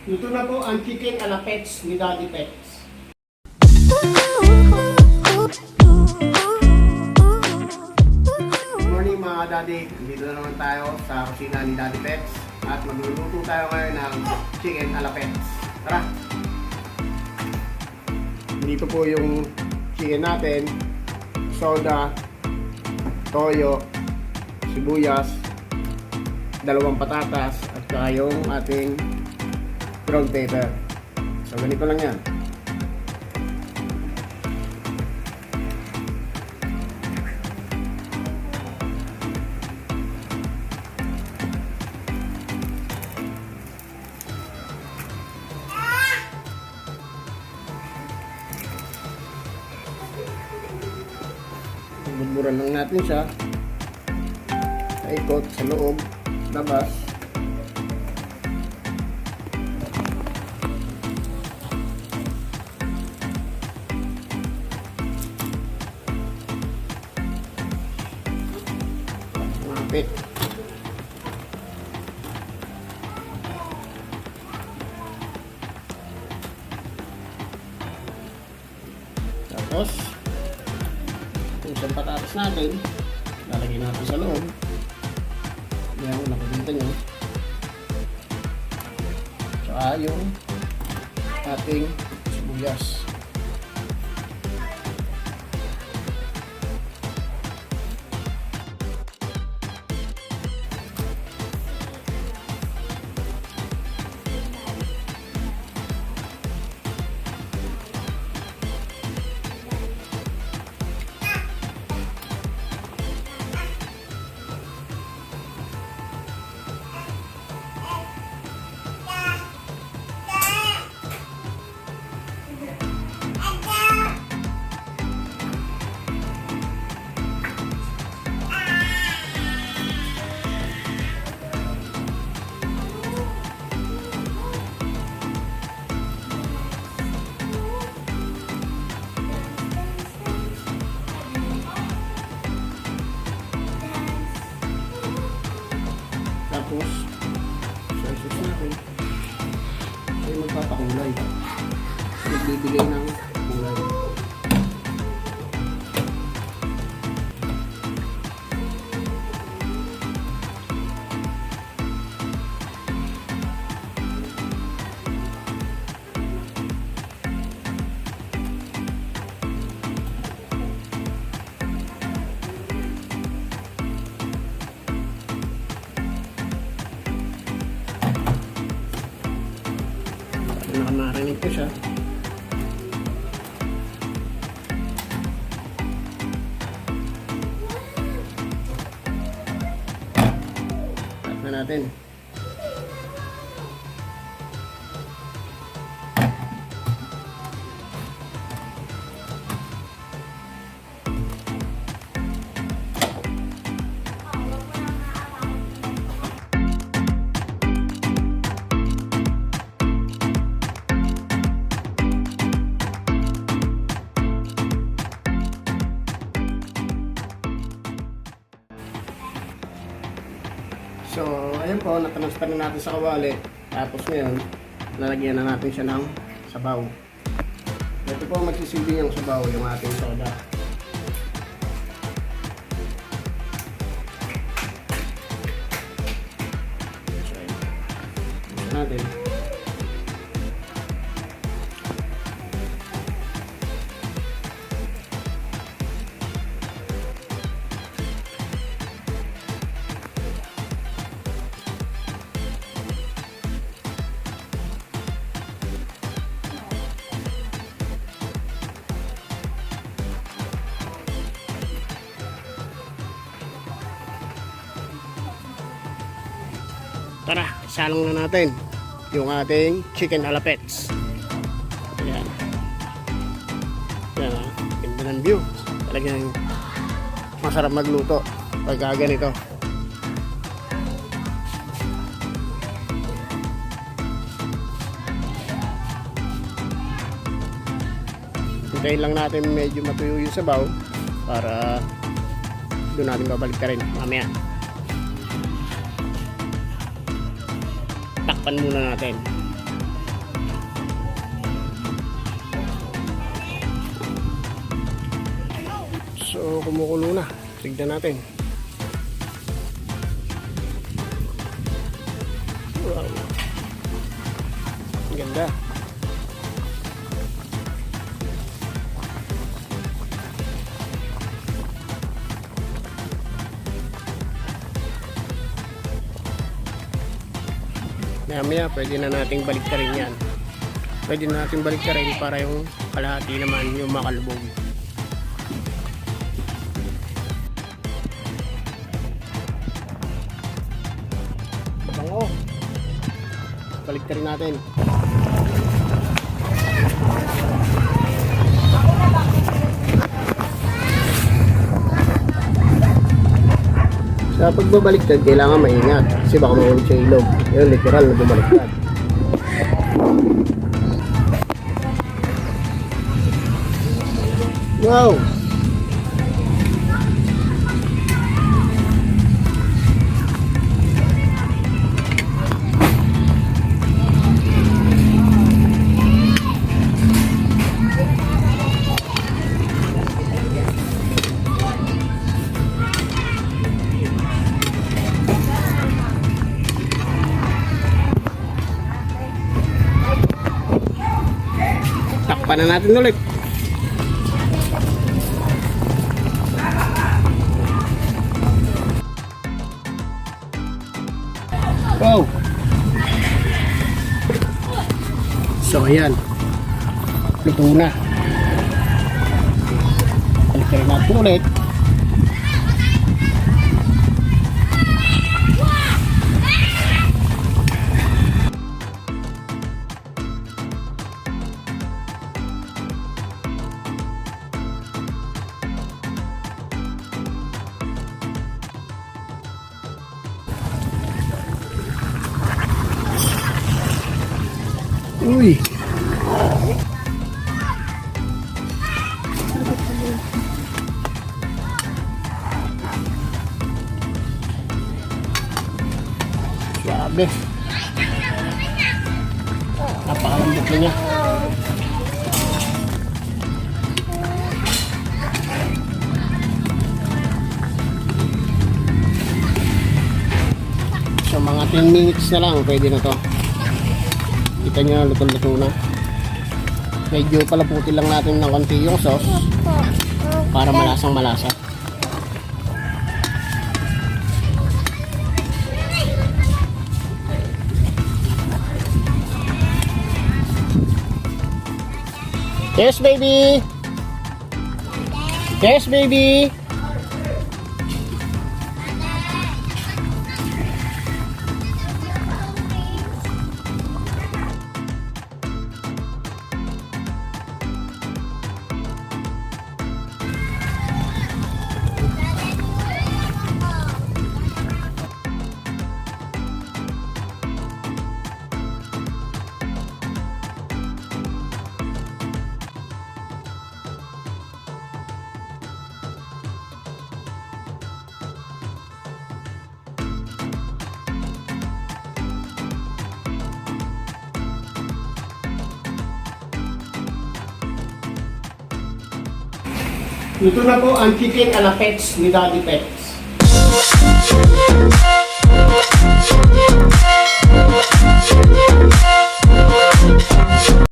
Luto na po ang chicken a la pets ni DaddyPet. Good morning mga daddy. Dito na naman tayo sa kusina ni DaddyPet. At magluluto tayo ngayon ng chicken a la pets. Tara! Dito po yung chicken natin. Soda, toyo, sibuyas, 2 patatas, at saka yung ating ground pepper. So ganito lang yan. Buburan lang natin siya. Ikot sa loob, labas. Mapit. Tapos yung isang patatas natin lalagyan natin sa loob. Yan, nakikita nyo. Tsaka yung ating sibuyas. Tapos, sauce natin ay magpapakulay. Nagbibigay ng kulay. Nakamarinig ko siya. Cut na natin. So, ayun po, natransfer na natin sa kawali. Tapos ngayon, lalagyan na natin siya ng sabaw. Ito po magsisilbi yung sabaw, yung ating soda. So, ayun natin. Tara, salong na natin yung ating chicken a la pets. Ayan. Ayan, ganda ng view. Talagang masarap magluto pagka ganito. Hintayin lang natin medyo matuyo yung sabaw para doon natin babalik ka rin mamaya. Takpan muna natin. So, kumukulo na. Tignan natin. Wow. Ang ganda. Maya pwede na nating baliktarin yan. Pwede na nating baliktarin para yung kalahati naman yung makalubog. Bango. Baliktarin natin. Sa pagbabaliktad, kailangan maingat kasi baka mahulog sa ilog. Yun, literal na bumaliktad. Wow! Takpan na natin ulit. Wow! So ayan, luto na. Balikin natin ulit. Uy! Grabe. Napakalambot na niya. So mga 10 minutes na lang pwede na to. Kita nyo, luto-luto na. Medyo palaputin lang natin ng konti yung sauce para malasang malasa. Yes, baby! Yes, baby! Luto na po ang chicken a la pets ni DaddyPet.